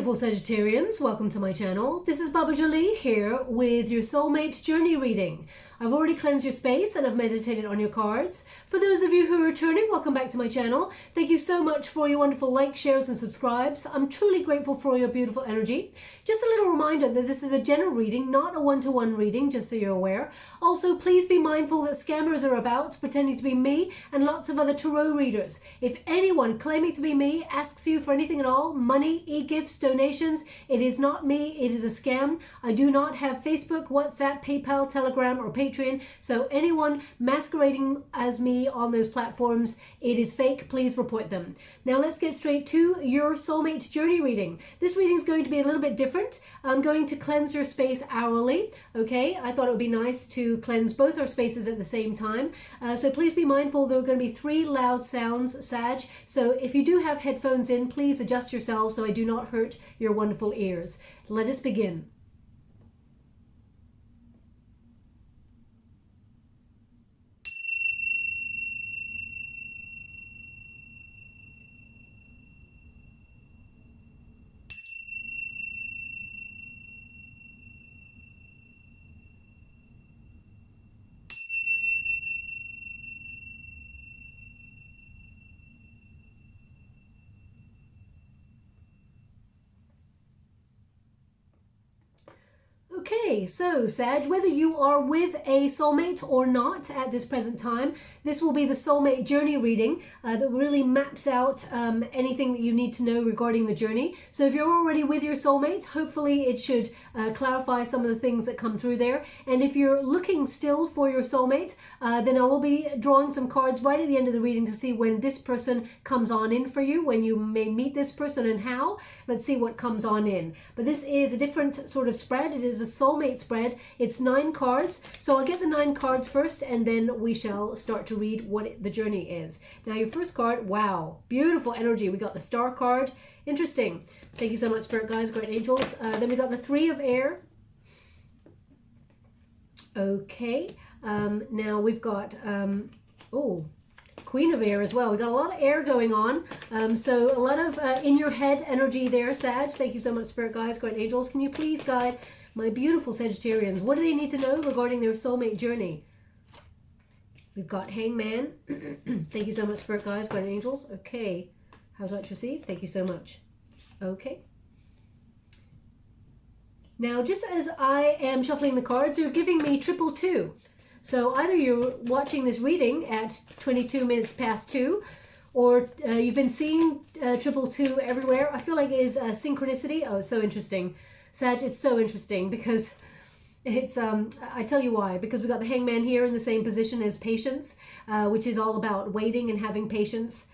beautiful Sagittarians, welcome to my channel. This is Baba Jolie here with your soulmate journey reading. I've already cleansed your space and I've meditated on your cards. For those of you who are returning, welcome back to my channel. Thank you so much for your wonderful likes, shares and subscribes. I'm truly grateful for your beautiful energy. Just a little reminder that this is a general reading, not a one-to-one reading, just so you're aware. Also, please be mindful that scammers are about, pretending to be me and lots of other tarot readers. If anyone claiming to be me asks you for anything at all, money, e-gifts, donations, it is not me, it is a scam. I do not have Facebook, WhatsApp, PayPal, Telegram or Patreon, so anyone masquerading as me on those platforms, it is fake. Please report them. Now let's get straight to your soulmate journey reading. This reading is going to be a little bit different. I'm going to cleanse your space hourly. Okay, I thought it would be nice to cleanse both our spaces at the same time. So please be mindful there are going to be 3 loud sounds, Sag. So if you do have headphones in, please adjust yourselves so I do not hurt your wonderful ears. Let us begin. Okay, so Sag, whether you are with a soulmate or not at this present time, this will be the soulmate journey reading that really maps out anything that you need to know regarding the journey. So if you're already with your soulmate, hopefully it should clarify some of the things that come through there. And if you're looking still for your soulmate, then I will be drawing some cards right at the end of the reading to see when this person comes on in for you, when you may meet this person and how. Let's see what comes on in. But this is a different sort of spread. It is a soulmate spread. It's 9 cards. So I'll get the 9 cards first and then we shall start to read what the journey is. Now your first card, wow, beautiful energy. We got the Star card. Interesting. Thank you so much, Spirit Guides, Great Angels. Then we got the 3 of Air. Okay. Now we've got, Queen of Air as well. We got a lot of air going on. So a lot of in your head energy there, Sag. Thank you so much, Spirit Guides, Great Angels. Can you please guide my beautiful Sagittarians? What do they need to know regarding their soulmate journey? We've got Hangman. Thank you so much, Spirit Guides, Great Angels. Okay. How's that received? Thank you so much. Okay. Now, just as I am shuffling the cards, they're giving me 222. So either you're watching this reading at 22 minutes past 2, or you've been seeing 222 everywhere. I feel like it is synchronicity. Oh, so interesting. Sag, it's so interesting because it's, I tell you why, because we got the Hangman here in the same position as Patience, which is all about waiting and having patience.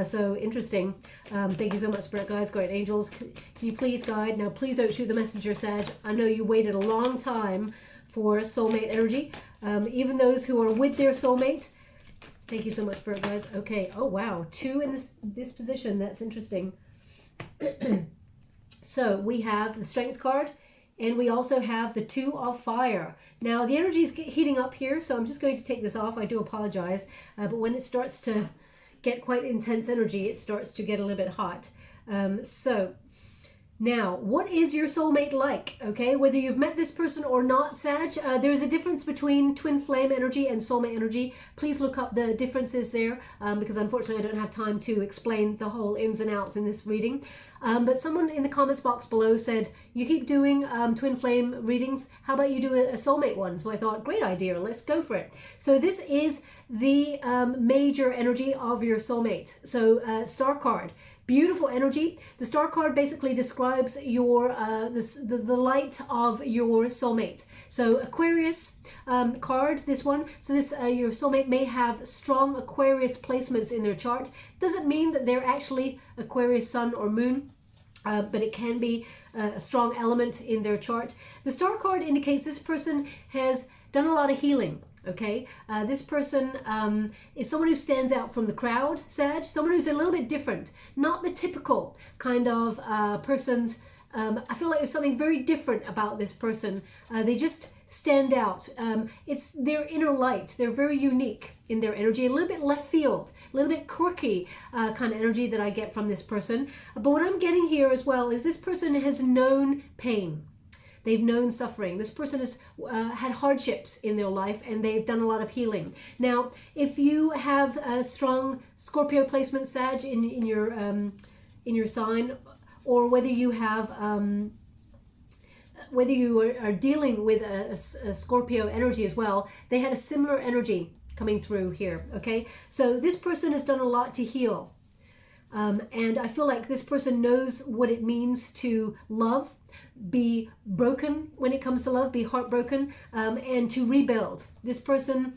So interesting. Thank you so much, Spirit Guides, Great Angels. Can you please guide? Now, please don't shoot the messenger, Sag. I know you waited a long time for soulmate energy. Even those who are with their soulmate. Thank you so much, Spirit Guides. Okay. Oh, wow. 2 in this position. That's interesting. So we have the Strength card. And we also have the 2 of Fire. Now, the energy is heating up here. So I'm just going to take this off. I do apologize. But when it starts to get quite intense energy, it starts to get a little bit hot. Now, what is your soulmate like? Okay, whether you've met this person or not, Sag, there's a difference between twin flame energy and soulmate energy. Please look up the differences there because unfortunately I don't have time to explain the whole ins and outs in this reading. But someone in the comments box below said, you keep doing twin flame readings, how about you do a soulmate one? So I thought, great idea, let's go for it. So this is the major energy of your soulmate. So Star card. Beautiful energy. The Star card basically describes your the light of your soulmate. So Aquarius card, this one. So this your soulmate may have strong Aquarius placements in their chart. Doesn't mean that they're actually Aquarius sun or moon, but it can be a strong element in their chart. The Star card indicates this person has done a lot of healing. Okay, this person is someone who stands out from the crowd, Sag, someone who's a little bit different, not the typical kind of person I feel like there's something very different about this person. They just stand out. It's their inner light. They're very unique in their energy, a little bit left field, a little bit quirky kind of energy that I get from this person. But what I'm getting here as well is this person has known pain. They've known suffering. This person has had hardships in their life, and they've done a lot of healing. Now, if you have a strong Scorpio placement, Sag, in your sign, or whether you have whether you are dealing with a Scorpio energy as well, they had a similar energy coming through here. Okay, so this person has done a lot to heal, and I feel like this person knows what it means to love, be broken when it comes to love, be heartbroken, and to rebuild. This person,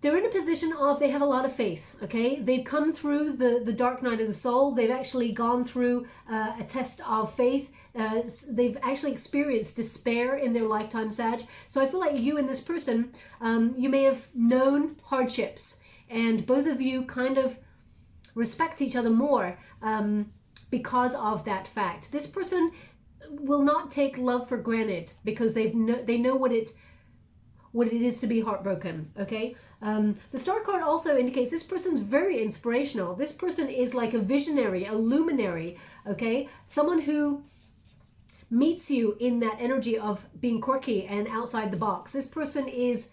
they're in a position of, they have a lot of faith, okay? They've come through the dark night of the soul. They've actually gone through a test of faith. They've actually experienced despair in their lifetime, Sag. So I feel like you and this person, you may have known hardships, and both of you kind of respect each other more because of that fact. This person will not take love for granted because they know what it is to be heartbroken, okay? The star card also indicates this person's very inspirational. This person is like a visionary, a luminary, okay? Someone who meets you in that energy of being quirky and outside the box. This person is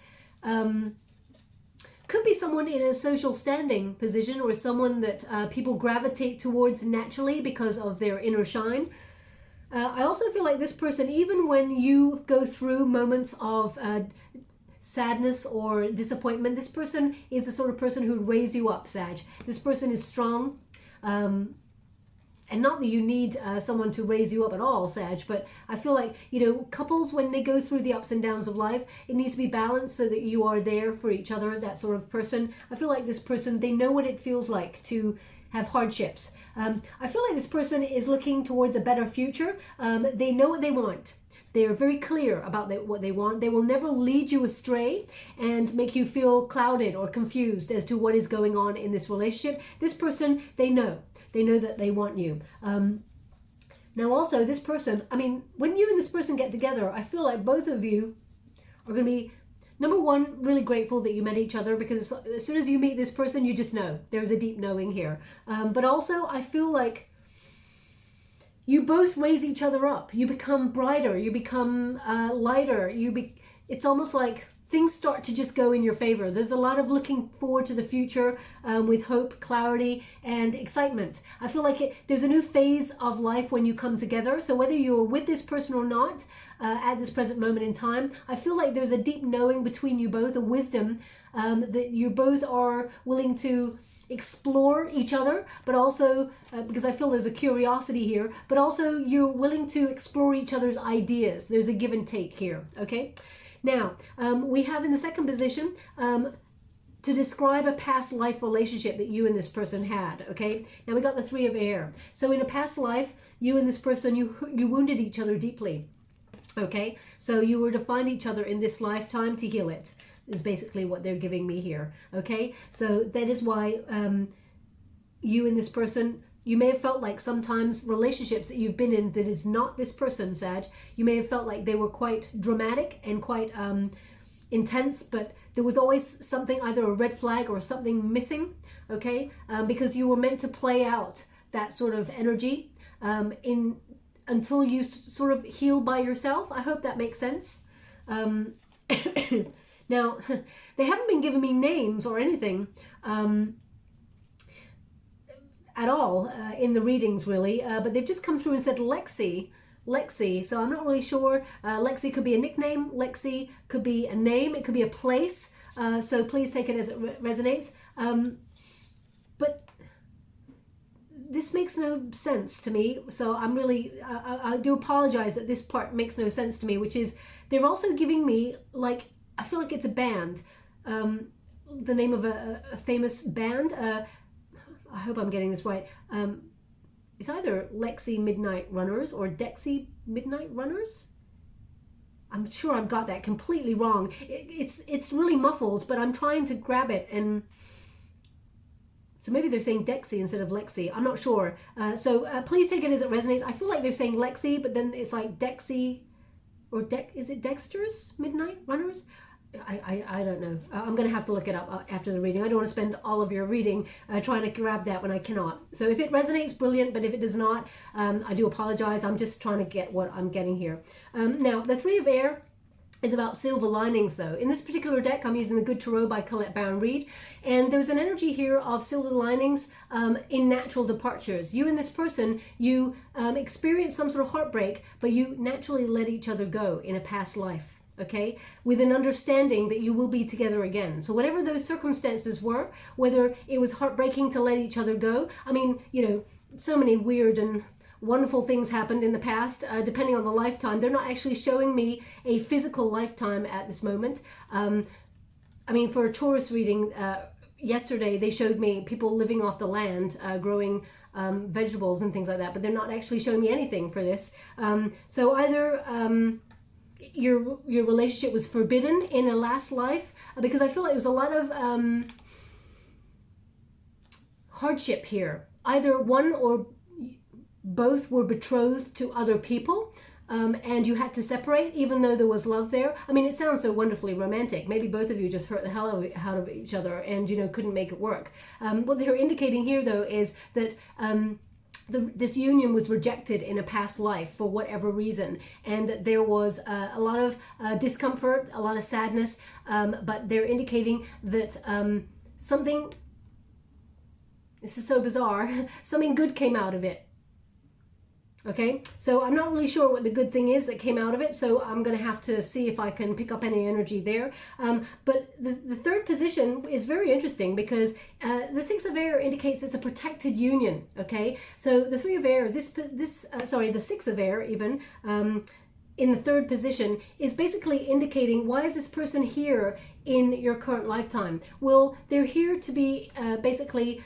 could be someone in a social standing position, or someone that people gravitate towards naturally because of their inner shine. I also feel like this person, even when you go through moments of sadness or disappointment, this person is the sort of person who would raise you up, Sag. This person is strong. And not that you need someone to raise you up at all, Sag, but I feel like, you know, couples, when they go through the ups and downs of life, it needs to be balanced so that you are there for each other, that sort of person. I feel like this person, they know what it feels like to have hardships. I feel like this person is looking towards a better future. They know what they want. They are very clear about what they want. They will never lead you astray and make you feel clouded or confused as to what is going on in this relationship. This person, they know. They know that they want you. Now also, this person, I mean, when you and this person get together, I feel like both of you are going to be, number one, really grateful that you met each other, because as soon as you meet this person, you just know. There's a deep knowing here. But also, I feel like you both raise each other up. You become brighter. You become lighter. It's almost like things start to just go in your favor. There's a lot of looking forward to the future with hope, clarity, and excitement. I feel like there's a new phase of life when you come together. So whether you're with this person or not at this present moment in time, I feel like there's a deep knowing between you both, a wisdom that you both are willing to explore each other, but also because I feel there's a curiosity here, but also you're willing to explore each other's ideas. There's a give and take here, okay? Now, we have in the second position to describe a past life relationship that you and this person had, okay? Now we got the Three of Air. So in a past life, you and this person, you wounded each other deeply, okay? So you were to find each other in this lifetime to heal it, is basically what they're giving me here, okay? So that is why you and this person, you may have felt like sometimes relationships that you've been in that is not this person, Sag, you may have felt like they were quite dramatic and quite intense, but there was always something, either a red flag or something missing, okay? Because you were meant to play out that sort of energy until you sort of heal by yourself. I hope that makes sense. Now, they haven't been giving me names or anything at all in the readings, really, but they've just come through and said Lexi. So I'm not really sure. Lexi could be a nickname. Lexi could be a name. It could be a place. So please take it as it resonates. But this makes no sense to me. So I'm really, I do apologize that this part makes no sense to me, which is they're also giving me, like, I feel like it's a band, the name of a famous band. I hope I'm getting this right. It's either Lexi Midnight Runners or Dexy Midnight Runners. I'm sure I've got that completely wrong. It's really muffled, but I'm trying to grab it, and So maybe they're saying Dexy instead of Lexi. I'm not sure. So please take it as it resonates. I feel like they're saying Lexi, but then it's like Dexy, or is it Dexter's Midnight Runners? I don't know. I'm going to have to look it up after the reading. I don't want to spend all of your reading trying to grab that when I cannot. So if it resonates, brilliant. But if it does not, I do apologize. I'm just trying to get what I'm getting here. Now, the Three of Air is about silver linings, though. In this particular deck, I'm using the Good Tarot by Colette Baron-Reid, and there's an energy here of silver linings in natural departures. You and this person, you experience some sort of heartbreak, but you naturally let each other go in a past life. Okay, with an understanding that you will be together again. So whatever those circumstances were, whether it was heartbreaking to let each other go, I mean, you know, so many weird and wonderful things happened in the past, depending on the lifetime. They're not actually showing me a physical lifetime at this moment. I mean, for a Taurus reading, yesterday they showed me people living off the land, growing vegetables and things like that, but they're not actually showing me anything for this. So either your relationship was forbidden in a last life, because I feel like there was a lot of hardship here. Either one or both were betrothed to other people, and you had to separate even though there was love there. I mean, it sounds so wonderfully romantic. Maybe both of you just hurt the hell out of each other and, you know, couldn't make it work. What they're indicating here, though, is that this union was rejected in a past life for whatever reason, and that there was a lot of discomfort, a lot of sadness, but they're indicating that something, this is so bizarre, something good came out of it. Okay, so I'm not really sure what the good thing is that came out of it, so I'm going to have to see if I can pick up any energy there. But the third position is very interesting, because the Six of Air indicates it's a protected union. Okay, so the Three of Air, the Six of Air even, in the third position is basically indicating, why is this person here in your current lifetime? Well, they're here to be basically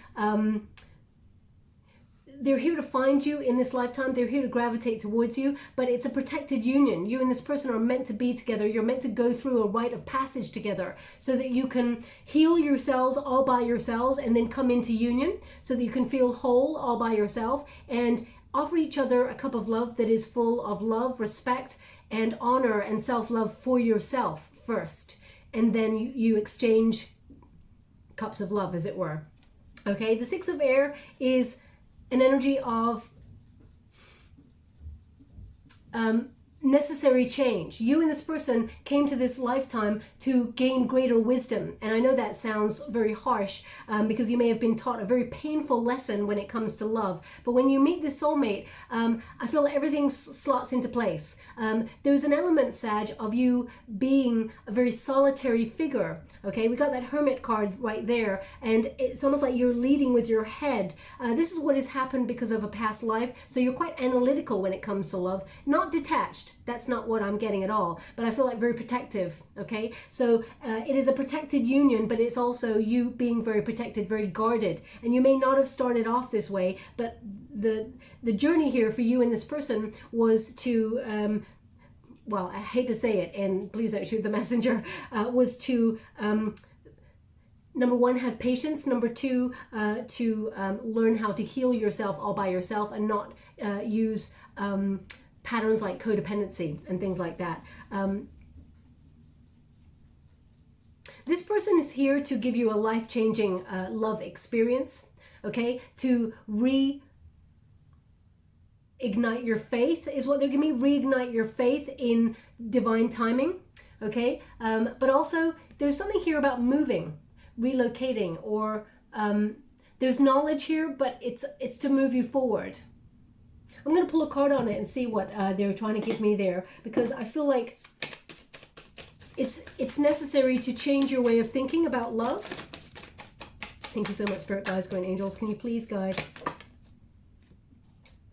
they're here to find you in this lifetime. They're here to gravitate towards you, but it's a protected union. You and this person are meant to be together. You're meant to go through a rite of passage together so that you can heal yourselves all by yourselves and then come into union, so that you can feel whole all by yourself and offer each other a cup of love that is full of love, respect, and honor and self-love for yourself first. And then you exchange cups of love, as it were. Okay, the Six of Air is an energy of necessary change. You and this person came to this lifetime to gain greater wisdom. And I know that sounds very harsh, because you may have been taught a very painful lesson when it comes to love. But when you meet this soulmate, I feel like everything slots into place. There's an element, Sag, of you being a very solitary figure. Okay, we got that Hermit card right there, and it's almost like you're leading with your head. This is what has happened because of a past life. So you're quite analytical when it comes to love, not detached. That's not what I'm getting at all, but I feel like very protective. Okay, so it is a protected union, but it's also you being very protected, very guarded. And you may not have started off this way, but the journey here for you and this person was to well, I hate to say it, and please don't shoot the messenger, was to number one, have patience. Number two, to learn how to heal yourself all by yourself and not use patterns like codependency and things like that. This person is here to give you a life-changing love experience, okay? To reignite your faith is what they're giving me. Reignite your faith in divine timing, okay? But also, there's something here about moving, relocating, or there's knowledge here, but it's to move you forward. I'm going to pull a card on it and see what they're trying to give me there, because I feel like it's necessary to change your way of thinking about love. Thank you so much, Spirit Guides, Guardian Angels. Can you please guide?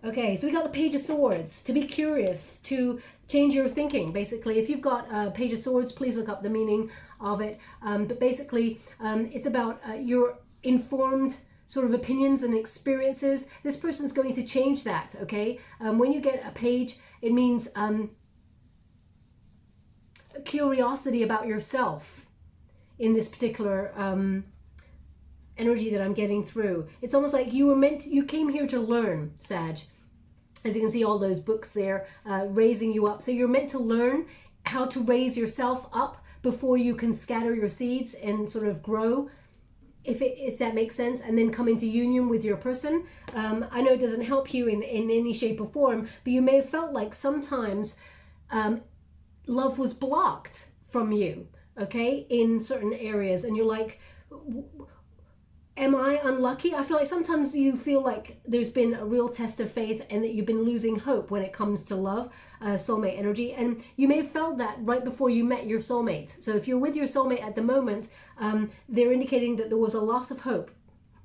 Okay, so we got the Page of Swords. To be curious, to change your thinking, basically. If you've got Page of Swords, please look up the meaning of it. But basically, it's about your informed sort of opinions and experiences. This person's going to change that, okay? When you get a page, it means curiosity about yourself in this particular energy that I'm getting through. It's almost like you came here to learn, Sag. As you can see, all those books there, raising you up. So you're meant to learn how to raise yourself up before you can scatter your seeds and sort of grow, if that makes sense, and then come into union with your person. I know it doesn't help you in any shape or form, but you may have felt like sometimes love was blocked from you, okay, in certain areas, and you're like, am I unlucky? I feel like sometimes you feel like there's been a real test of faith and that you've been losing hope when it comes to love, soulmate energy. And you may have felt that right before you met your soulmate. So if you're with your soulmate at the moment, they're indicating that there was a loss of hope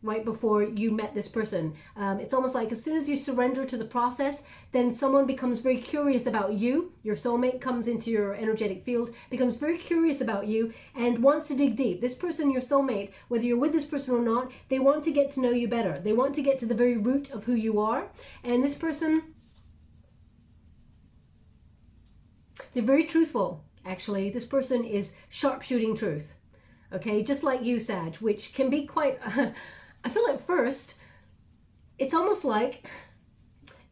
right before you met this person. It's almost like as soon as you surrender to the process, then someone becomes very curious about you. Your soulmate comes into your energetic field, becomes very curious about you, and wants to dig deep. This person, your soulmate, whether you're with this person or not, they want to get to know you better. They want to get to the very root of who you are. And this person, they're very truthful, actually. This person is sharpshooting truth. Okay, just like you, Sag, which can be quite... I feel at first, it's almost like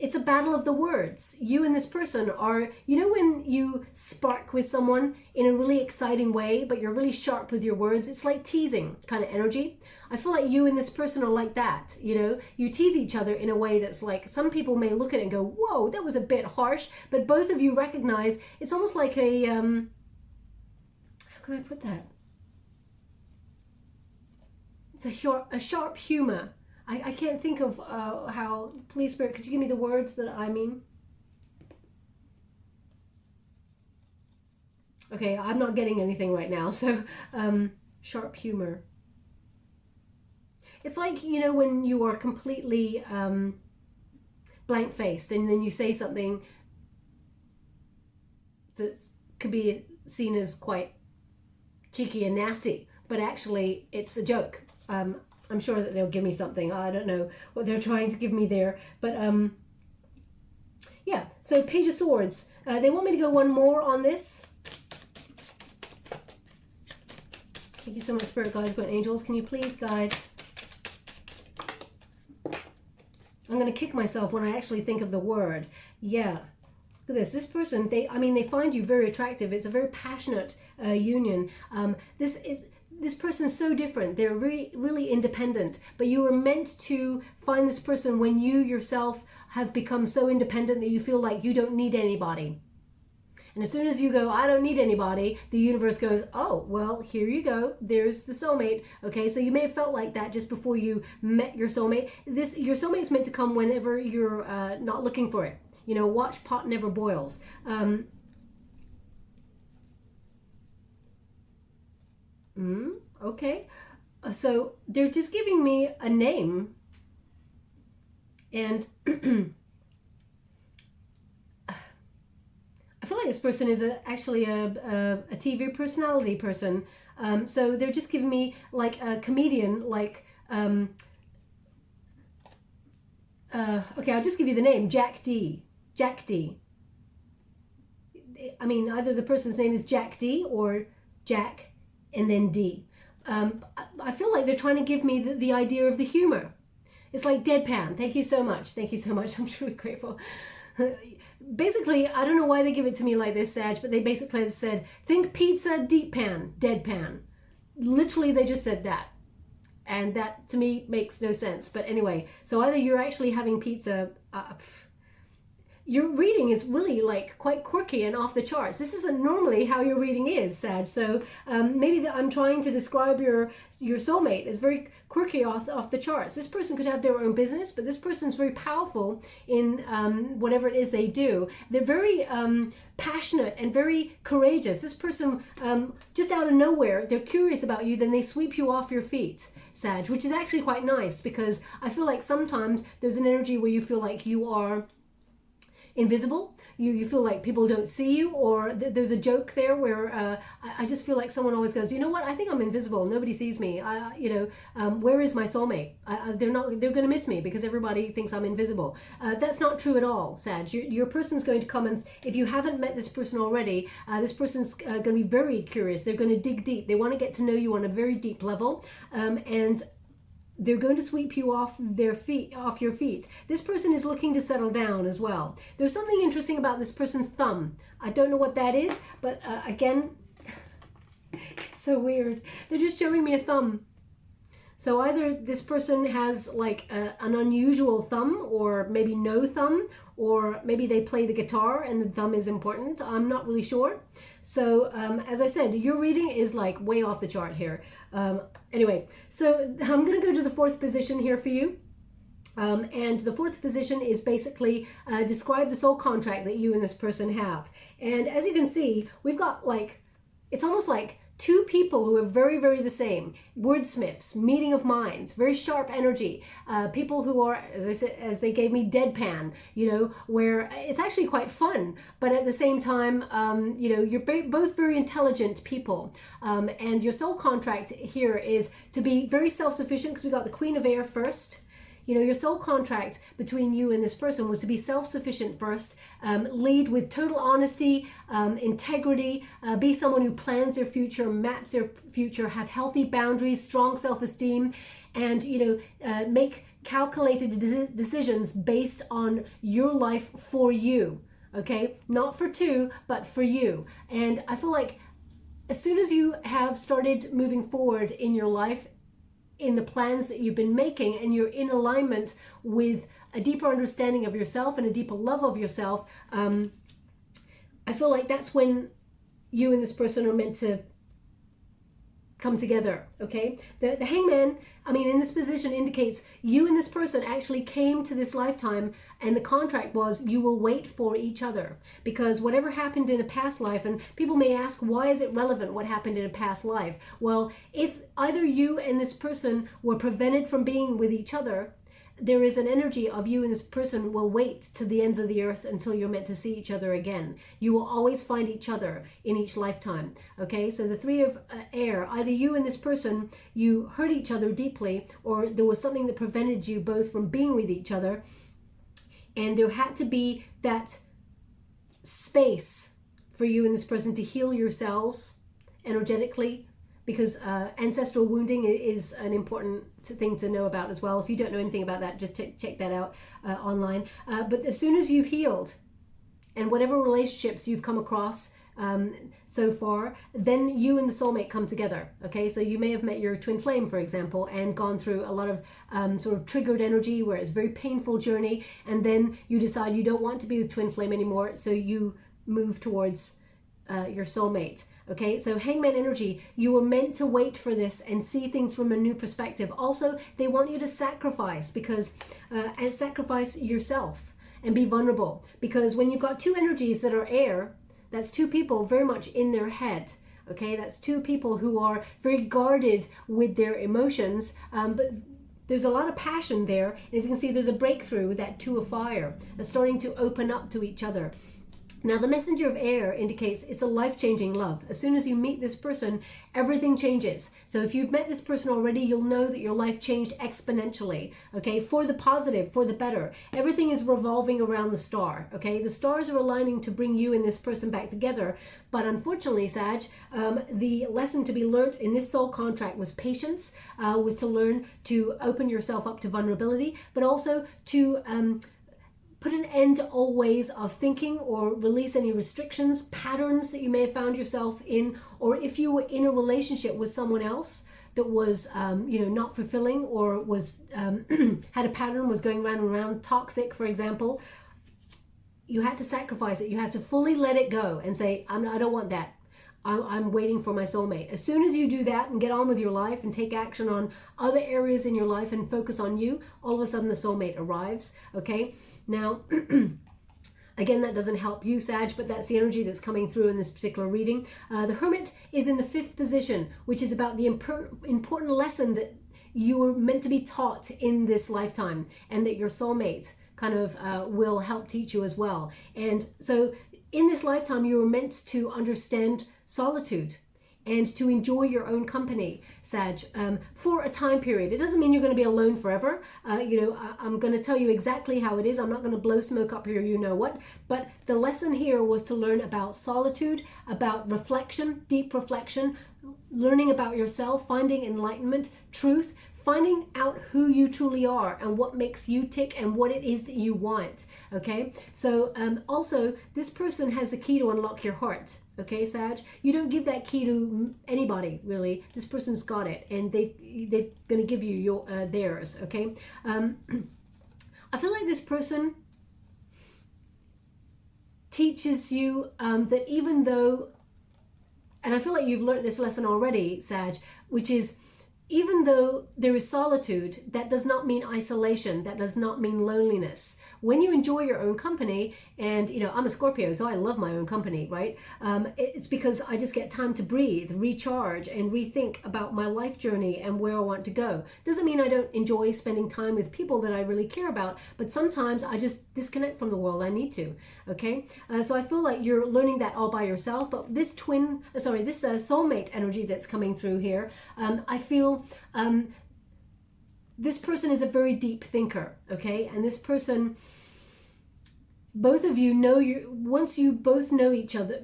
it's a battle of the words. You and this person are, you know when you spark with someone in a really exciting way, but you're really sharp with your words? It's like teasing kind of energy. I feel like you and this person are like that, you know? You tease each other in a way that's like, some people may look at it and go, whoa, that was a bit harsh, but both of you recognize it's almost like a, how can I put that? It's a sharp humor. I can't think of how, please Spirit, could you give me the words that I mean? Okay, I'm not getting anything right now, so sharp humor. It's like, you know, when you are completely blank-faced and then you say something that could be seen as quite cheeky and nasty, but actually it's a joke. I'm sure that they'll give me something. I don't know what they're trying to give me there. But yeah, so Page of Swords. They want me to go one more on this. Thank you so much, Spirit Guides, Good Angels. Can you please guide? I'm going to kick myself when I actually think of the word. Yeah. Look at this. This person, they find you very attractive. It's a very passionate union. This person's so different. They're really independent, but you were meant to find this person when you yourself have become so independent that you feel like you don't need anybody. And as soon as you go, I don't need anybody, the universe goes, oh, well, here you go. There's the soulmate. Okay, so you may have felt like that just before you met your soulmate. Your soulmate's meant to come whenever you're not looking for it. You know, watch pot never boils. Okay, so they're just giving me a name, and I feel like this person is actually a TV personality person. So they're just giving me like a comedian, like okay, I'll just give you the name, Jack D. Jack D. I mean, either the person's name is Jack D or Jack and then D. I feel like they're trying to give me the idea of the humor. It's like deadpan. Thank you so much. Thank you so much. I'm truly grateful. Basically, I don't know why they give it to me like this, Sag, but they basically said, think pizza, deep pan, deadpan. Literally, they just said that. And that, to me, makes no sense. But anyway, so either you're actually having pizza... your reading is really like quite quirky and off the charts. This isn't normally how your reading is, Sag. So maybe I'm trying to describe your soulmate as very quirky off the charts. This person could have their own business, but this person's very powerful in whatever it is they do. They're very passionate and very courageous. This person, just out of nowhere, they're curious about you, then they sweep you off your feet, Sag, which is actually quite nice, because I feel like sometimes there's an energy where you feel like you are invisible. You feel like people don't see you, or there's a joke there where I just feel like someone always goes, you know what, I think I'm invisible, nobody sees me. Where is my soulmate? They're going to miss me because everybody thinks I'm invisible. That's not true at all, Sag. Your person's going to come, and if you haven't met this person already, this person's going to be very curious. They're going to dig deep. They want to get to know you on a very deep level, and they're going to sweep you off your feet. This person is looking to settle down as well. There's something interesting about this person's thumb. I don't know what that is, but again, it's so weird. They're just showing me a thumb. So either this person has like an unusual thumb, or maybe no thumb, or maybe they play the guitar and the thumb is important. I'm not really sure. So as I said, your reading is like way off the chart here. Anyway, so I'm going to go to the fourth position here for you. And the fourth position is basically describe the soul contract that you and this person have. And as you can see, we've got like, it's almost like two people who are very, very the same. Wordsmiths, meeting of minds, very sharp energy. People who are, as I said, as they gave me, deadpan, you know, where it's actually quite fun, but at the same time, you know, you're both very intelligent people. And your soul contract here is to be very self-sufficient, because we got the Queen of Air first. You know, your soul contract between you and this person was to be self-sufficient first, lead with total honesty, integrity, be someone who plans their future, maps their future, have healthy boundaries, strong self-esteem, and, you know, make calculated decisions based on your life for you, okay? Not for two, but for you. And I feel like as soon as you have started moving forward in your life, in the plans that you've been making, and you're in alignment with a deeper understanding of yourself and a deeper love of yourself, I feel like that's when you and this person are meant to come together, okay? The Hangman, I mean, in this position indicates you and this person actually came to this lifetime, and the contract was you will wait for each other, because whatever happened in a past life, and people may ask, why is it relevant what happened in a past life? Well, if either you and this person were prevented from being with each other, there is an energy of you and this person will wait to the ends of the earth until you're meant to see each other again. You will always find each other in each lifetime. Okay, so the Three of Air, either you and this person, you hurt each other deeply, or there was something that prevented you both from being with each other, and there had to be that space for you and this person to heal yourselves energetically, because ancestral wounding is an important thing to know about as well. If you don't know anything about that, just check that out online. But as soon as you've healed, and whatever relationships you've come across so far, then you and the soulmate come together. Okay, so you may have met your twin flame, for example, and gone through a lot of sort of triggered energy where it's a very painful journey, and then you decide you don't want to be with twin flame anymore, so you move towards your soulmate. Okay, so Hangman energy, you were meant to wait for this and see things from a new perspective. Also, they want you to sacrifice, because and sacrifice yourself and be vulnerable, because when you've got two energies that are air, that's two people very much in their head. Okay, that's two people who are very guarded with their emotions, but there's a lot of passion there. And as you can see, there's a breakthrough with that Two of Fire. They're starting to open up to each other. Now, the Messenger of Air indicates it's a life-changing love. As soon as you meet this person, everything changes. So if you've met this person already, you'll know that your life changed exponentially, okay, for the positive, for the better. Everything is revolving around the star, okay? The stars are aligning to bring you and this person back together. But unfortunately, Sag, the lesson to be learnt in this soul contract was patience, was to learn to open yourself up to vulnerability, but also to put an end to old ways of thinking, or release any restrictions, patterns that you may have found yourself in, or if you were in a relationship with someone else that was, you know, not fulfilling, or was had a pattern, was going round and round, toxic, for example, you had to sacrifice it. You have to fully let it go and say, I don't want that. I'm waiting for my soulmate. As soon as you do that and get on with your life and take action on other areas in your life and focus on you, all of a sudden the soulmate arrives, okay? Now, again, that doesn't help you, Sag, but that's the energy that's coming through in this particular reading. The Hermit is in the 5th position, which is about the important lesson that you were meant to be taught in this lifetime, and that your soulmate kind of will help teach you as well. And so in this lifetime, you were meant to understand solitude and to enjoy your own company, Sag, for a time period. It doesn't mean you're going to be alone forever. You know, I'm going to tell you exactly how it is. I'm not going to blow smoke up here, you know what. But the lesson here was to learn about solitude, about reflection, deep reflection, learning about yourself, finding enlightenment, truth, finding out who you truly are and what makes you tick and what it is that you want. Okay, so also this person has the key to unlock your heart. Okay, Sag, you don't give that key to anybody really. This person's got it, and they're gonna give you your theirs. Okay, I feel like this person teaches you that even though, and I feel like you've learned this lesson already, Sag, which is, even though there is solitude, that does not mean isolation. That does not mean loneliness. When you enjoy your own company, and you know, I'm a Scorpio, so I love my own company, right? It's because I just get time to breathe, recharge, and rethink about my life journey and where I want to go. Doesn't mean I don't enjoy spending time with people that I really care about, but sometimes I just disconnect from the world. I need to, okay? So I feel like you're learning that all by yourself, but this soulmate energy that's coming through here, I feel this person is a very deep thinker, okay? And this person, both of you know once you both know each other,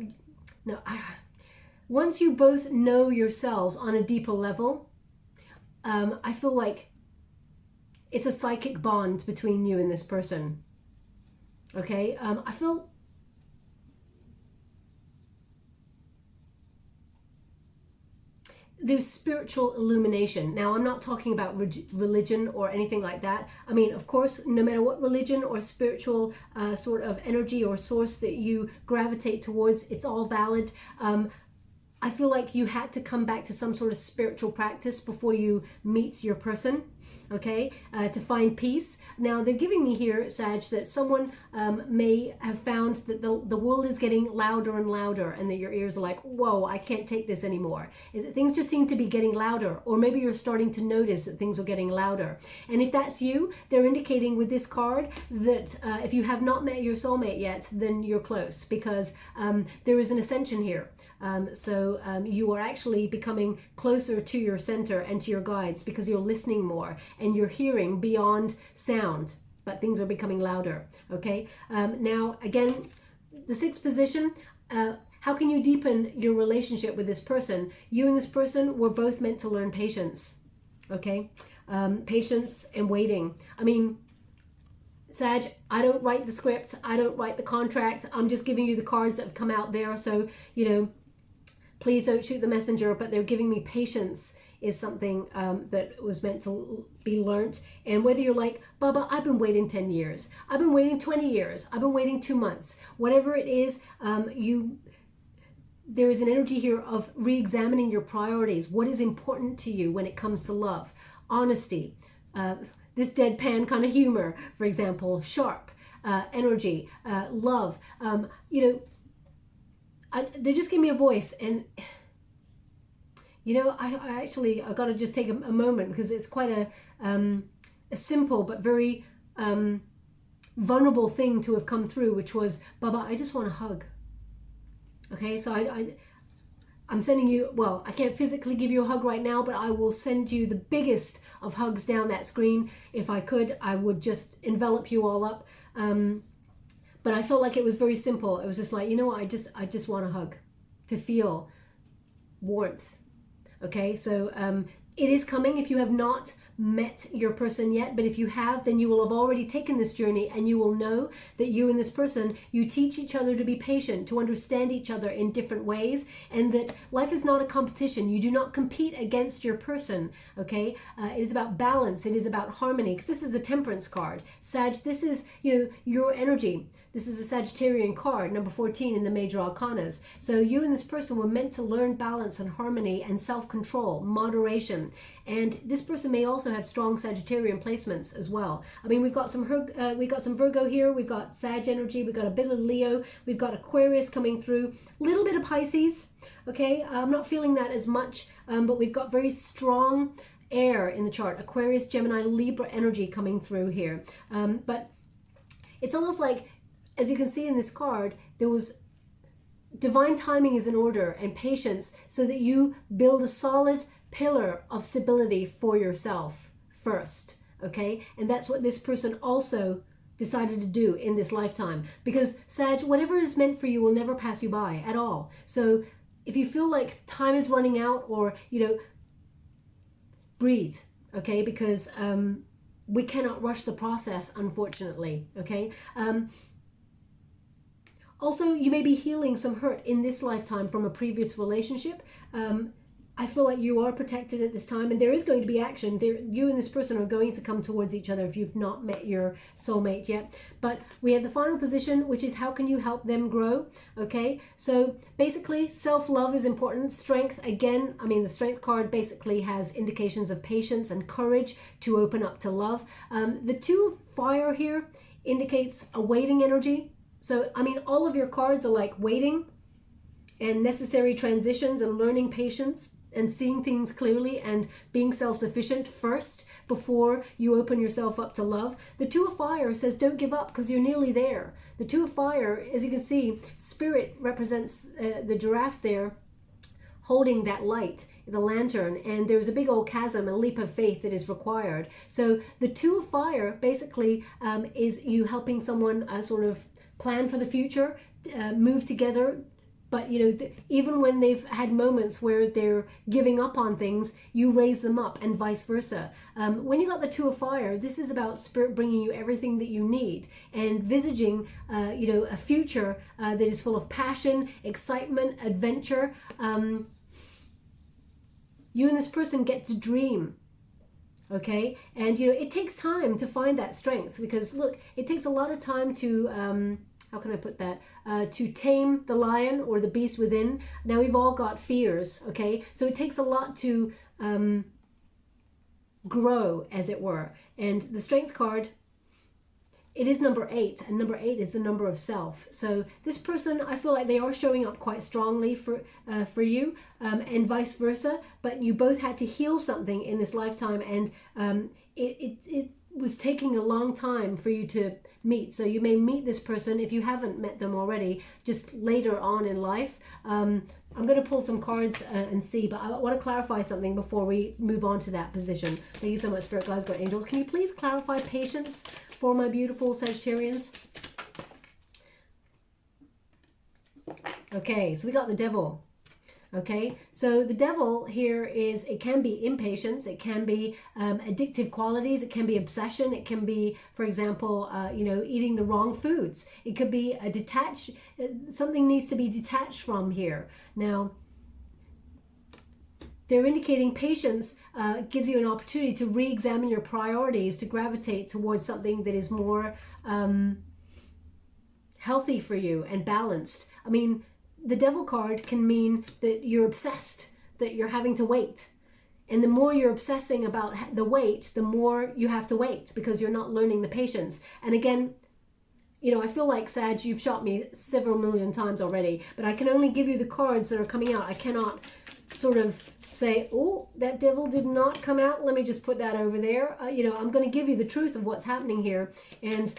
once you both know yourselves on a deeper level, I feel like it's a psychic bond between you and this person, okay? I feel there's spiritual illumination. Now, I'm not talking about religion or anything like that. I mean, of course, no matter what religion or spiritual sort of energy or source that you gravitate towards, it's all valid. I feel like you had to come back to some sort of spiritual practice before you meet your person, okay, to find peace. Now, they're giving me here, Sag, that someone may have found that the world is getting louder and louder, and that your ears are like, whoa, I can't take this anymore. Things just seem to be getting louder, or maybe you're starting to notice that things are getting louder. And if that's you, they're indicating with this card that if you have not met your soulmate yet, then you're close, because there is an ascension here. So you are actually becoming closer to your center and to your guides, because you're listening more and you're hearing beyond sound, but things are becoming louder, okay? Now, again, the sixth position, how can you deepen your relationship with this person? You and this person were both meant to learn patience, okay? Patience and waiting. I mean, Sag, I don't write the script, I don't write the contract, I'm just giving you the cards that have come out there, so, you know, please don't shoot the messenger, but they're giving me patience is something that was meant to be learnt. And whether you're like, Baba, I've been waiting 10 years, I've been waiting 20 years, I've been waiting 2 months, whatever it is, there is an energy here of re-examining your priorities. What is important to you when it comes to love? Honesty, this deadpan kind of humor, for example, sharp energy, love, you know, they just gave me a voice, and you know, I got to just take a moment, because it's quite a simple but very vulnerable thing to have come through, which was, Baba, I just want a hug. Okay, so I'm sending you, well, I can't physically give you a hug right now, but I will send you the biggest of hugs down that screen. If I could, I would just envelop you all up. But I felt like it was very simple. It was just like, you know what, I just want a hug, to feel warmth. Okay, so it is coming if you have not met your person yet, but if you have, then you will have already taken this journey, and you will know that you and this person, you teach each other to be patient, to understand each other in different ways, and that life is not a competition. You do not compete against your person, okay? It is about balance, it is about harmony, because this is a temperance card. Sag, this is, you know, your energy. This is a Sagittarian card, number 14 in the major arcanas. So you and this person were meant to learn balance and harmony and self-control, moderation. And this person may also have strong Sagittarian placements as well. I mean, we've got some Virgo here, we've got Sag energy, we've got a bit of Leo, we've got Aquarius coming through, a little bit of Pisces, okay? I'm not feeling that as much, but we've got very strong air in the chart, Aquarius, Gemini, Libra energy coming through here. But it's almost like, as you can see in this card, there was divine timing is in order, and patience, so that you build a solid pillar of stability for yourself first, okay? And that's what this person also decided to do in this lifetime, because Sag, whatever is meant for you will never pass you by at all. So if you feel like time is running out, or, you know, breathe, okay? Because we cannot rush the process, unfortunately, okay? Also, you may be healing some hurt in this lifetime from a previous relationship. I feel like you are protected at this time, and there is going to be action. You and this person are going to come towards each other if you've not met your soulmate yet. But we have the final position, which is how can you help them grow? Okay, so basically self-love is important. Strength, again, I mean, the strength card basically has indications of patience and courage to open up to love. The two of fire here indicates a waiting energy. So, I mean, all of your cards are like waiting and necessary transitions and learning patience and seeing things clearly and being self-sufficient first before you open yourself up to love. The two of fire says don't give up because you're nearly there. The two of fire, as you can see, spirit represents the giraffe there holding that light, the lantern, and there's a big old chasm, a leap of faith that is required. So the two of fire basically is you helping someone sort of plan for the future, move together. But, you know, even when they've had moments where they're giving up on things, you raise them up and vice versa. When you got the two of fire, this is about spirit bringing you everything that you need and visaging, you know, a future that is full of passion, excitement, adventure. You and this person get to dream. Okay, and you know, it takes time to find that strength because look, it takes a lot of time to how can I put that, to tame the lion or the beast within. Now we've all got fears, okay, so it takes a lot to grow, as it were. And the strength card, it is number 8, and number 8 is the number of self. So this person, I feel like they are showing up quite strongly for you, and vice versa. But you both had to heal something in this lifetime, and it was taking a long time for you to meet. So you may meet this person if you haven't met them already, just later on in life. I'm going to pull some cards and see, but I want to clarify something before we move on to that position. Thank you so much, Spirit Guides, God, Angels. Can you please clarify patience for my beautiful Sagittarians? Okay, so we got the Devil. Okay, so the Devil here is, it can be impatience, it can be addictive qualities, it can be obsession, it can be, for example, you know, eating the wrong foods. It could be a something needs to be detached from here. Now, they're indicating patience gives you an opportunity to re-examine your priorities, to gravitate towards something that is more healthy for you and balanced. I mean, the Devil card can mean that you're obsessed, that you're having to wait. And the more you're obsessing about the wait, the more you have to wait because you're not learning the patience. And again, you know, I feel like, Sag, you've shot me several million times already, but I can only give you the cards that are coming out. I cannot sort of say, oh, that Devil did not come out. Let me just put that over there. You know, I'm going to give you the truth of what's happening here. And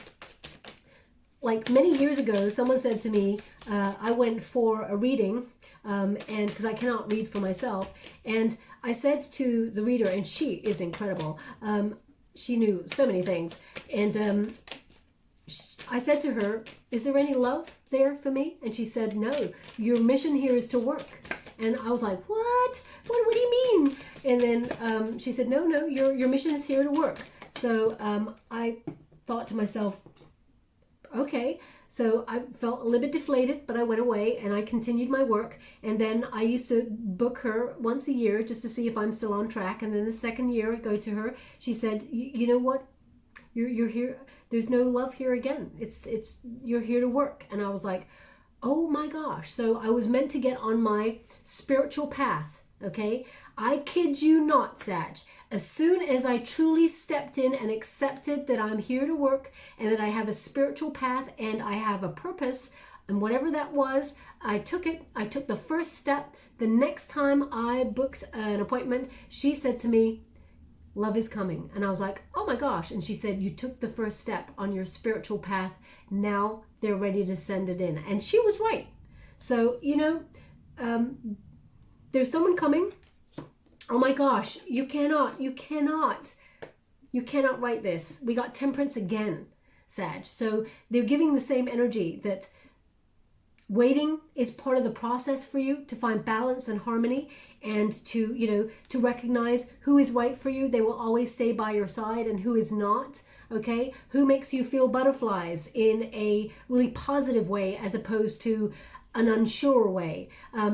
like many years ago, someone said to me, I went for a reading, and because I cannot read for myself, and I said to the reader, and she is incredible, she knew so many things, and I said to her, is there any love there for me? And she said, no, your mission here is to work. And I was like, what do you mean? And then she said, no, your mission is here to work. So I thought to myself, okay, so I felt a little bit deflated, but I went away and I continued my work. And then I used to book her once a year just to see if I'm still on track. And then the second year I go to her, she said, you know what? You're here. There's no love here again. It's you're here to work. And I was like, oh my gosh. So I was meant to get on my spiritual path. Okay. I kid you not, Sag. As soon as I truly stepped in and accepted that I'm here to work and that I have a spiritual path and I have a purpose, and whatever that was, I took it. I took the first step. The next time I booked an appointment, she said to me, love is coming. And I was like, oh my gosh. And she said, you took the first step on your spiritual path. Now they're ready to send it in. And she was right. So, you know, there's someone coming. Oh my gosh, you cannot write this. We got Temperance again, Sag. So they're giving the same energy that Waiting is part of the process for you to find balance and harmony, and to, you know, to recognize who is right for you. They will always stay by your side, and who is not. Okay, who makes you feel butterflies in a really positive way as opposed to an unsure way.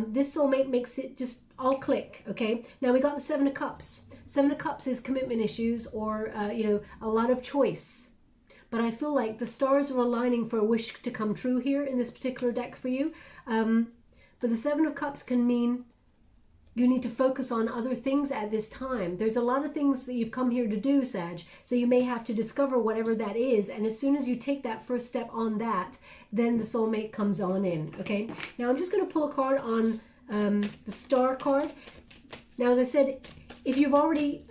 This soulmate makes it just all click. Okay, now we got the Seven of Cups. Seven of Cups is commitment issues, or you know, a lot of choice. But I feel like the stars are aligning for a wish to come true here in this particular deck for you. But the Seven of Cups can mean you need to focus on other things at this time. There's a lot of things that you've come here to do, Sag. So you may have to discover whatever that is. And as soon as you take that first step on that, then the soulmate comes on in. Okay. Now I'm just going to pull a card on the Star card. Now, as I said, if you're already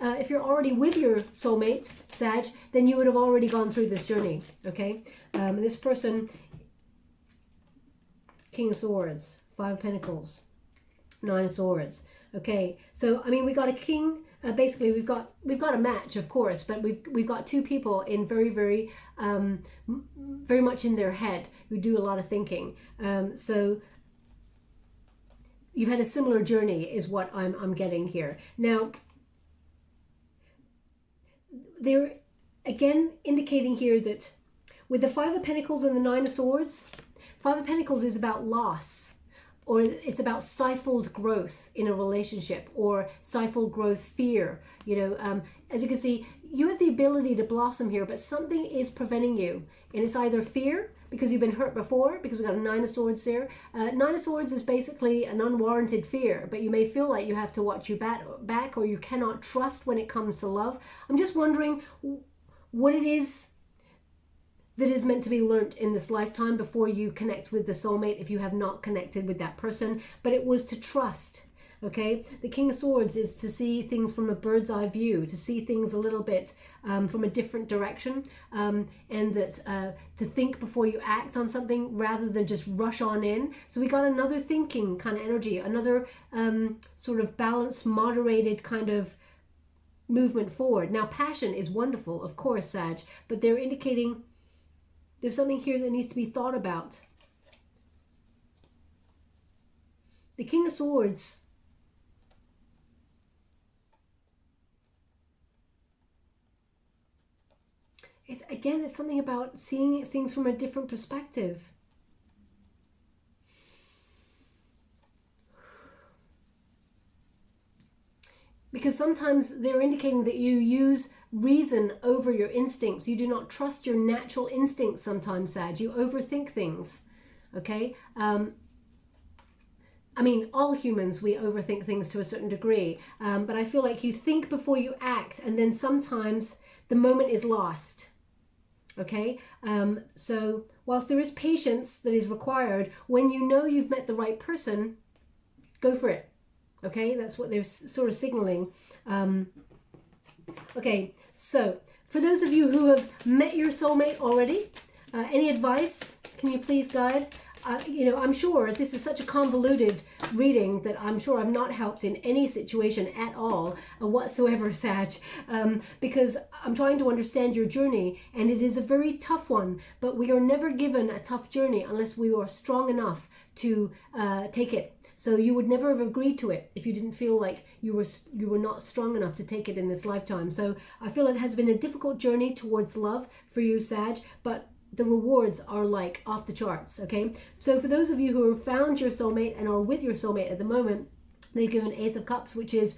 with your soulmate, Sag, then you would have already gone through this journey. Okay. This person, King of Swords, Five of Pentacles, Nine of Swords. Okay, so I mean, we got a king. Basically, we've got a match, of course, but we've got two people in very much in their head who do a lot of thinking. So you've had a similar journey, is what I'm getting here. Now, they're again indicating here that with the Five of Pentacles and the Nine of Swords, Five of Pentacles is about loss. Or it's about stifled growth in a relationship, or stifled growth fear. You know, as you can see, you have the ability to blossom here, but something is preventing you. And it's either fear, because you've been hurt before, because we've got a Nine of Swords there. Nine of Swords is basically an unwarranted fear, but you may feel like you have to watch your back, or you cannot trust when it comes to love. I'm just wondering what it is that is meant to be learnt in this lifetime before you connect with the soulmate, if you have not connected with that person. But it was to trust. Okay, the King of Swords is to see things from a bird's eye view, to see things a little bit from a different direction, and that to think before you act on something rather than just rush on in. So we got another thinking kind of energy, another sort of balanced, moderated kind of movement forward. Now, passion is wonderful, of course, Sag, but they're indicating there's something here that needs to be thought about. The King of Swords it's something about seeing things from a different perspective. Because sometimes they're indicating that you use reason over your instincts. You do not trust your natural instincts sometimes, Sag. You overthink things, okay? I mean, all humans, we overthink things to a certain degree. But I feel like you think before you act, and then sometimes the moment is lost, okay? So whilst there is patience that is required, when you know you've met the right person, go for it. Okay, that's what they're sort of signaling. Okay, so for those of you who have met your soulmate already, any advice? Can you please guide? You know, I'm sure this is such a convoluted reading that I'm sure I've not helped in any situation at all whatsoever, Sag, because I'm trying to understand your journey, and it is a very tough one, but we are never given a tough journey unless we are strong enough to take it. So you would never have agreed to it if you didn't feel like you were not strong enough to take it in this lifetime. So I feel it has been a difficult journey towards love for you, Sag, but the rewards are like off the charts, okay? So for those of you who have found your soulmate and are with your soulmate at the moment, they've given Ace of Cups, which is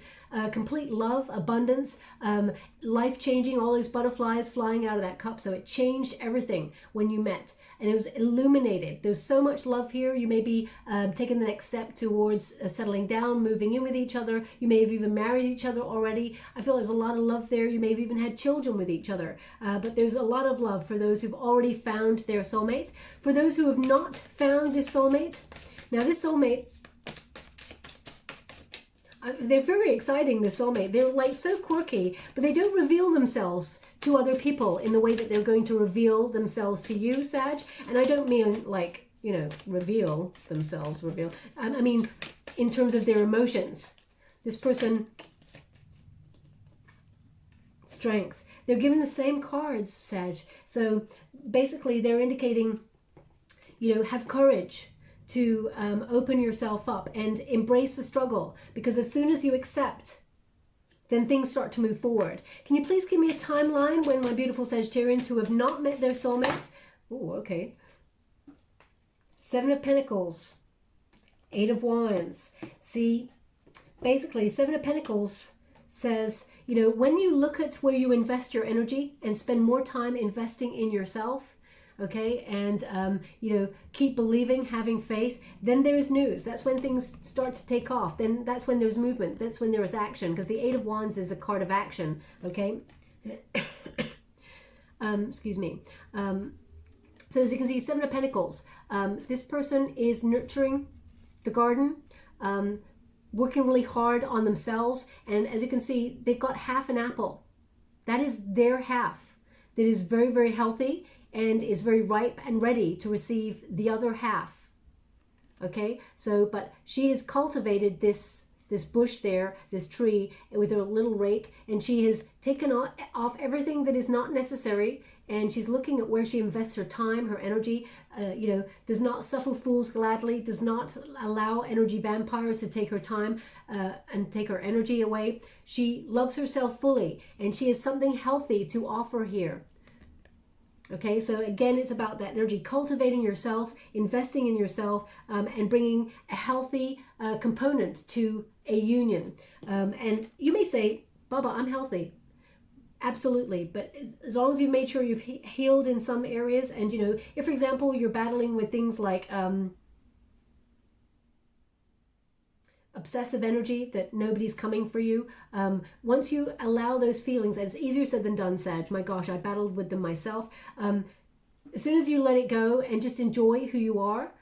complete love, abundance, life-changing, all those butterflies flying out of that cup. So it changed everything when you met. And it was illuminated. There's so much love here. You may be taking the next step towards settling down, moving in with each other. You may have even married each other already. I feel there's a lot of love there. You may have even had children with each other. But there's a lot of love for those who've already found their soulmate. For those who have not found this soulmate, now this soulmate, they're very exciting, this soulmate. They're like so quirky, but they don't reveal themselves to other people in the way that they're going to reveal themselves to you, Sag. And I don't mean like, you know, reveal themselves, I mean, in terms of their emotions. This person, strength. They're given the same cards, Sag. So basically they're indicating, you know, have courage. to open yourself up and embrace the struggle, because as soon as you accept, then things start to move forward. Can you please give me a timeline when my beautiful Sagittarians who have not met their soulmates? Oh, okay. 7 of Pentacles, 8 of Wands. See, basically 7 of Pentacles says, you know, when you look at where you invest your energy and spend more time investing in yourself, okay, and you know, keep believing, having faith, then there's news. That's when things start to take off. Then that's when there's movement. That's when there is action, because the 8 of Wands is a card of action, okay? Excuse me. So as you can see, 7 of Pentacles. This person is nurturing the garden, working really hard on themselves. And as you can see, they've got half an apple. That is their half. That is very, very healthy and is very ripe and ready to receive the other half. Okay, so, but she has cultivated this bush there, this tree, with her little rake, and she has taken off everything that is not necessary, and she's looking at where she invests her time, her energy, you know, does not suffer fools gladly, does not allow energy vampires to take her time and take her energy away. She loves herself fully, and she has something healthy to offer here. Okay, so again, it's about that energy, cultivating yourself, investing in yourself, and bringing a healthy component to a union. And you may say, Baba, I'm healthy. Absolutely, but as long as you've made sure you've healed in some areas, and you know, if for example you're battling with things like obsessive energy, that nobody's coming for you, once you allow those feelings, and it's easier said than done, Sag, my gosh, I battled with them myself. As soon as you let it go and just enjoy who you are,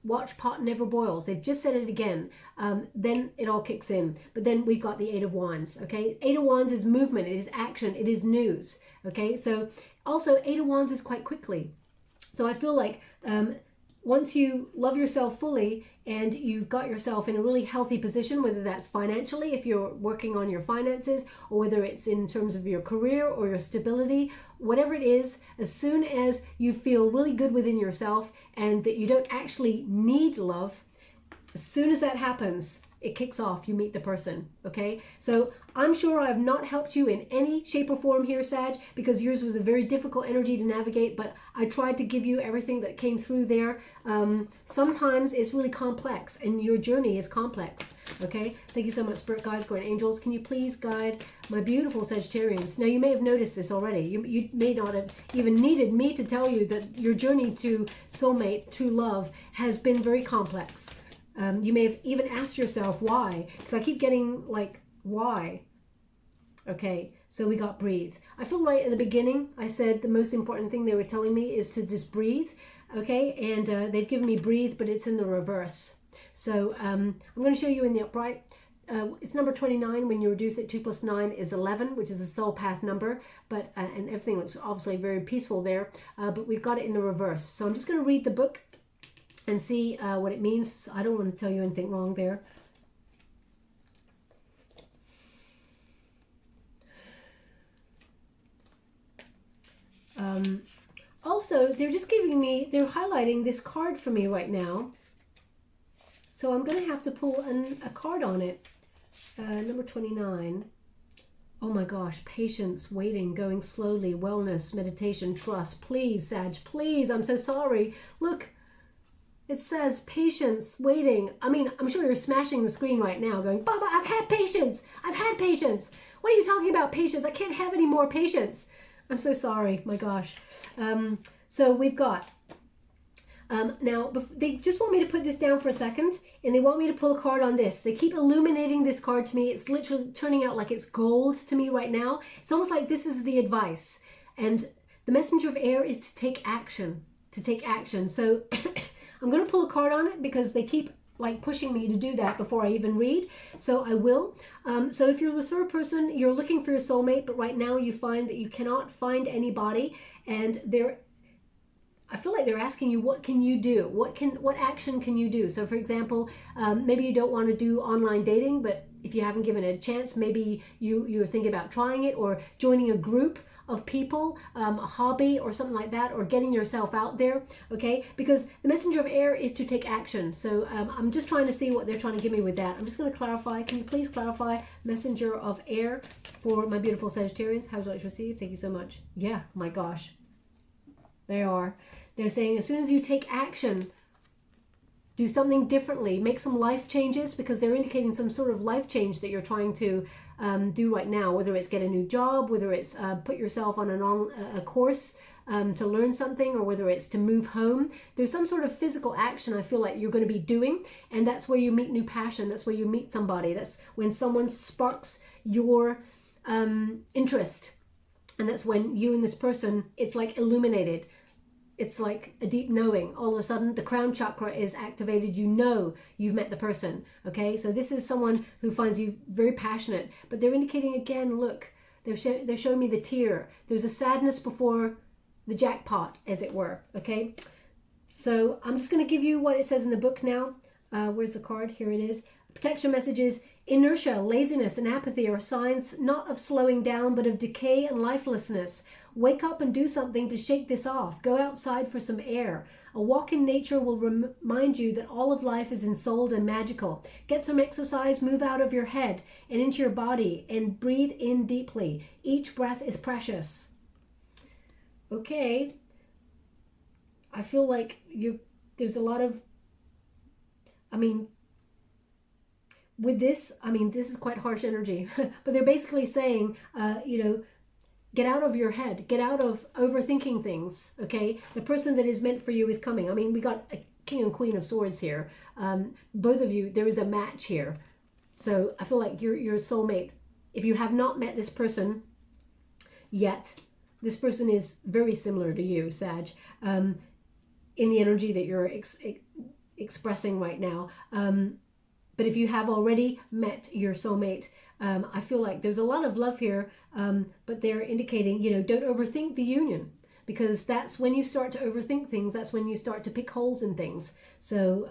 watch pot never boils. They've just said it again. Then it all kicks in. But then we've got the 8 of Wands, okay? 8 of Wands is movement, it is action, it is news, okay? So also 8 of Wands is quite quickly. So I feel like once you love yourself fully and you've got yourself in a really healthy position, whether that's financially, if you're working on your finances, or whether it's in terms of your career or your stability, whatever it is, as soon as you feel really good within yourself and that you don't actually need love, as soon as that happens, it kicks off, you meet the person, okay? So I'm sure I have not helped you in any shape or form here, Sag, because yours was a very difficult energy to navigate, but I tried to give you everything that came through there. Sometimes it's really complex, and your journey is complex, okay? Thank you so much, Spirit Guides, Guardian Angels. Can you please guide my beautiful Sagittarians? Now, you may have noticed this already. You may not have even needed me to tell you that your journey to soulmate, true love, has been very complex. You may have even asked yourself why, because I keep getting like, why? Okay, so we got breathe. I feel right at the beginning, I said the most important thing they were telling me is to just breathe, okay? And they've given me breathe, but it's in the reverse. So I'm going to show you in the upright. It's number 29. When you reduce it, 2 plus 9 is 11, which is a soul path number, but and everything looks obviously very peaceful there, but we've got it in the reverse. So I'm just going to read the book and see what it means. I don't want to tell you anything wrong there. Also, they're just giving me, they're highlighting this card for me right now. So I'm going to have to pull a card on it. Number 29. Oh my gosh, patience, waiting, going slowly, wellness, meditation, trust. Please, Sag, please, I'm so sorry. Look, it says patience, waiting. I mean, I'm sure you're smashing the screen right now going, Baba, I've had patience. I've had patience. What are you talking about, patience? I can't have any more patience. I'm so sorry, my gosh. So we've got, now they just want me to put this down for a second, and they want me to pull a card on this. They keep illuminating this card to me. It's literally turning out like it's gold to me right now. It's almost like this is the advice. And the messenger of air is to take action, So I'm going to pull a card on it because they keep like pushing me to do that before I even read. So I will. So if you're the sort of person, you're looking for your soulmate, but right now you find that you cannot find anybody, and I feel like they're asking you, what can you do? What action can you do? So for example, maybe you don't want to do online dating, but if you haven't given it a chance, maybe you're thinking about trying it or joining a group of people, a hobby or something like that, or getting yourself out there, okay? Because the messenger of air is to take action. So I'm just trying to see what they're trying to give me with that. I'm just going to clarify. Can you please clarify messenger of air for my beautiful Sagittarians? How would you like to receive? Thank you so much. Yeah, my gosh. They are. They're saying as soon as you take action, do something differently, make some life changes, because they're indicating some sort of life change that you're trying to do right now, whether it's get a new job, whether it's put yourself on a course to learn something, or whether it's to move home. There's some sort of physical action I feel like you're going to be doing, and that's where you meet new passion. That's where you meet somebody. That's when someone sparks your interest, and that's when you and this person, it's like illuminated. It's like a deep knowing. All of a sudden, the crown chakra is activated. You know you've met the person, okay? So this is someone who finds you very passionate. But they're indicating again, look, they're showing me the tear. There's a sadness before the jackpot, as it were, okay? So I'm just going to give you what it says in the book now. Where's the card? Here it is. Protection messages. Inertia, laziness, and apathy are signs not of slowing down, but of decay and lifelessness. Wake up and do something to shake this off. Go outside for some air. A walk in nature will remind you that all of life is ensouled and magical. Get some exercise, move out of your head and into your body, and breathe in deeply. Each breath is precious. Okay. I feel like there's a lot of, with this, this is quite harsh energy, but they're basically saying, get out of your head, get out of overthinking things, okay? The person that is meant for you is coming. We got a King and Queen of Swords here. Both of you, there is a match here. So I feel like your soulmate. If you have not met this person yet, this person is very similar to you, Sag, in the energy that you're expressing right now. But if you have already met your soulmate, I feel like there's a lot of love here, but they're indicating, don't overthink the union, because that's when you start to overthink things. That's when you start to pick holes in things. So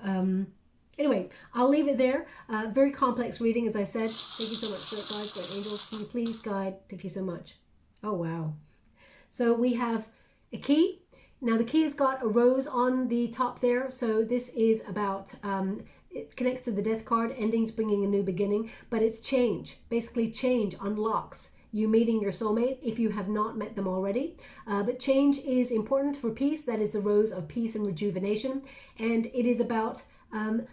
anyway, I'll leave it there. Very complex reading, as I said. Thank you so much, Spirit Guides, Great Angels. Can you please guide? Thank you so much. Oh, wow. So we have a key. Now the key has got a rose on the top there. So this is about... it connects to the death card, endings bringing a new beginning, but it's change. Basically, change unlocks you meeting your soulmate if you have not met them already. But change is important for peace. That is the rose of peace and rejuvenation. And it is about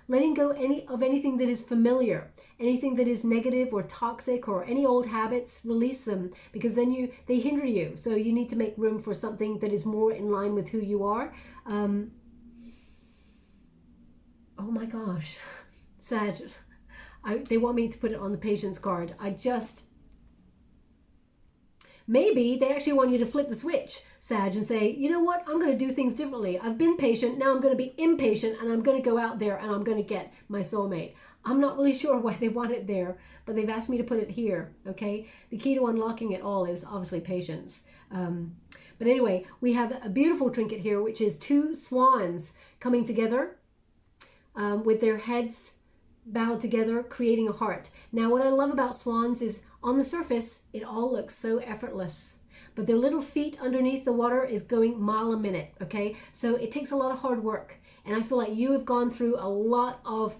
letting go of anything that is familiar, anything that is negative or toxic, or any old habits. Release them, because then they hinder you. So you need to make room for something that is more in line with who you are. Oh my gosh, Sag, they want me to put it on the patience card. Maybe they actually want you to flip the switch, Sag, and say, you know what, I'm going to do things differently. I've been patient, now I'm going to be impatient, and I'm going to go out there and I'm going to get my soulmate. I'm not really sure why they want it there, but they've asked me to put it here, okay? The key to unlocking it all is obviously patience. But anyway, we have a beautiful trinket here, which is two swans coming together. With their heads bowed together, creating a heart. Now, what I love about swans is on the surface, it all looks so effortless, but their little feet underneath the water is going mile a minute, okay? So it takes a lot of hard work. And I feel like you have gone through a lot of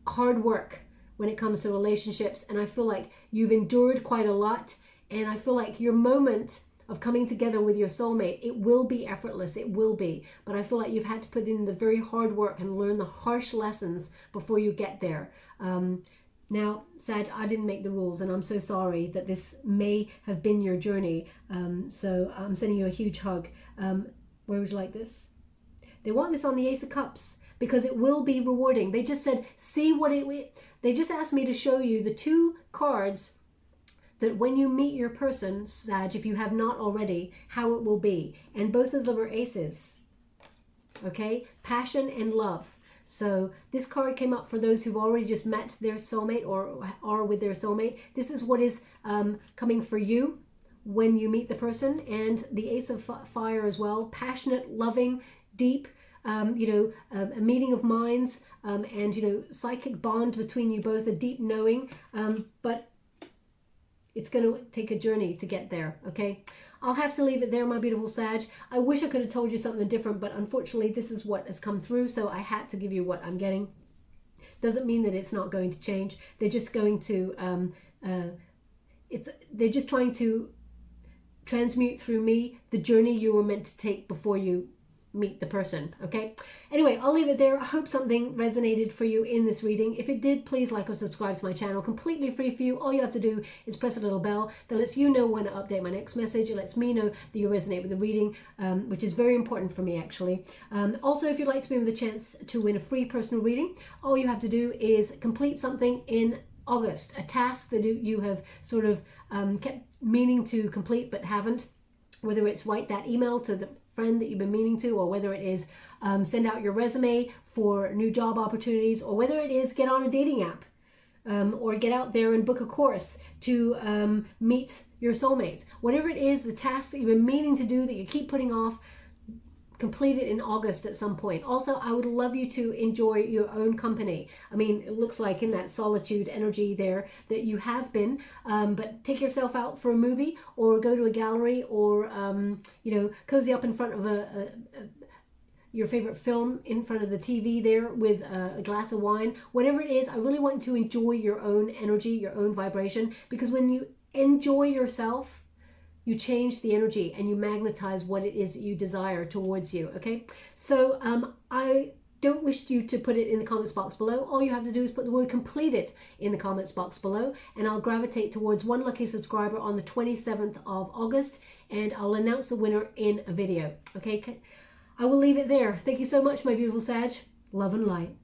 hard work when it comes to relationships. And I feel like you've endured quite a lot. And I feel like your moment of coming together with your soulmate, it will be effortless, it will be. But I feel like you've had to put in the very hard work and learn the harsh lessons before you get there. Now, Sag, I didn't make the rules, and I'm so sorry that this may have been your journey. So I'm sending you a huge hug. Where would you like this? They want this on the Ace of Cups, because it will be rewarding. They just said, see what they just asked me to show you the two cards that when you meet your person, Sag, if you have not already, how it will be. And both of them are aces, okay? Passion and love. So this card came up for those who've already just met their soulmate or are with their soulmate. This is what is coming for you when you meet the person. And the Ace of Fire as well. Passionate, loving, deep, a meeting of minds, and, psychic bond between you both, a deep knowing. But it's going to take a journey to get there, okay? I'll have to leave it there, my beautiful Sag. I wish I could have told you something different, but unfortunately this is what has come through, so I had to give you what I'm getting. Doesn't mean that it's not going to change. They're just going to, they're just trying to transmute through me the journey you were meant to take before you meet the person. Okay, anyway, I'll leave it there. I hope something resonated for you in this reading. If it did, please like or subscribe to my channel. Completely free for you. All you have to do is press a little bell that lets you know when to update my next message. It lets me know that you resonate with the reading, which is very important for me, actually. Also, if you'd like to be with a chance to win a free personal reading, all you have to do is complete something in August, a task that you have sort of kept meaning to complete but haven't, whether it's write that email to the friend that you've been meaning to, or whether it is send out your resume for new job opportunities, or whether it is get on a dating app, or get out there and book a course to meet your soulmates. Whatever it is, the task that you've been meaning to do that you keep putting off, complete it in August at some point. Also, I would love you to enjoy your own company. I mean, it looks like in that solitude energy there that you have been, but take yourself out for a movie, or go to a gallery, or you know, cozy up in front of your favorite film in front of the TV there with a glass of wine. Whatever it is, I really want you to enjoy your own energy, your own vibration, because when you enjoy yourself, you change the energy and you magnetize what it is that you desire towards you. Okay, so I don't wish you to put it in the comments box below. All you have to do is put the word completed in the comments box below, and I'll gravitate towards one lucky subscriber on the 27th of August, and I'll announce the winner in a video. Okay, I will leave it there. Thank you so much, my beautiful Sag. Love and light.